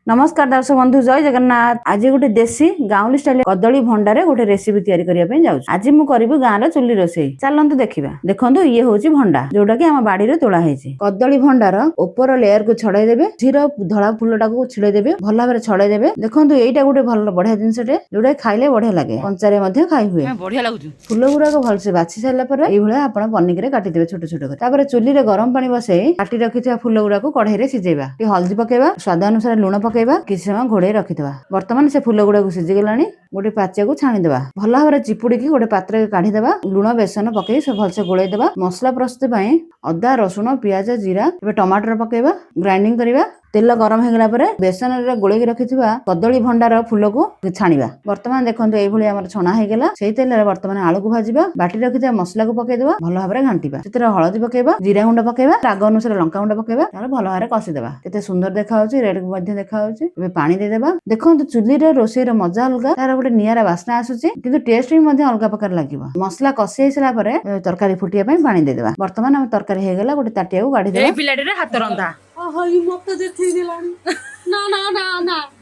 नमस्कार दर्शक बंधु जय जगन्नाथ। आज गोटे देसी गाउली स्टाइल कदली भंडारे गोटे रेसिपी तैयारी करिया पे जाउछु। आज मु करिबु गाँ रे चुल्ली रोसई। चलंतु देखिबा। देखंतु ये होची भंडा जोटा कि हम बाड़ी रे तोळा हेची। कदली भंडार ऊपर लेयर को छड़ाई देबे, झीर धळा फुलटा को छिड़े देबे, भला भाबरे छड़ाई देबे। देखंतु एइटा गोटे भल बढ़िया जिंसटे जोटा खाइले बढ़िया लागे, कंचारे मध्ये खाइ हुए, बढ़िया लागुची। फुल गुरा को भलसे बाछि सारला पर एइ भले आपण पन्निक रे काटि देबे छोट छोट कर। तापर चुल्ली रे गरम पानी बसई काटि रखिथिया फुल गुरा को कढ़ाई रे सिजेबा। टी हल्दी पकेबा, स्वाद अनुसार लूण पकेबा, किछ समय घोड़े रखिदबा। वर्तमान से फुल गुड़ा को सिझी गलानी, गोटे पाचिया को छाणीदबा। भल भाबरे चिपुड़ी की गोटे पात्र काढीदबा। लूण बेसन पकई सब भलसे गोळेइदबा। मसला प्रस्तुति पई अदा रसुण पियाज जीरा एबे टमाटर पकेबा, ग्राइंडिंग करिबा। तेल गरम हो गला परे बेसन रे गोळेकी रखिथिबा कदली भंडार फुल को छाणीबा। वर्तमान देखंतु एइ भली हमर छणा हे गेला। सेहि तेल रे वर्तमान आलू को भाजीबा, बाटी रखिथिबा मसला को पकेइदबा, भल भाबरे घांटीबा। सेतरे हळदी पकेइबा, जीरा गुंड पकेइबा, राग अनुसार लंका गुंड पकेइबा, तार भल भाबरे कसिदेबा। केते सुंदर देखा होची, रेड मध्ये देखा होची। एबे पानी दे देबा। देखंतु चुल्ली रे रोसई रे मजा अलगा, तार गोटे नियारा वासना आसुची, किंतु टेस्ट भी मध्ये अलगा प्रकार लागिबो। मसला कसी आइसला परे तरकारी फुटिया पई पानी दे देबा। वर्तमान हम तरकारी हे गेला, गोटे ताटिया को गाडी देबा। ए पिलाटे रे हाथ रंधा हई मत जे थी दिलानी ना ना ना ना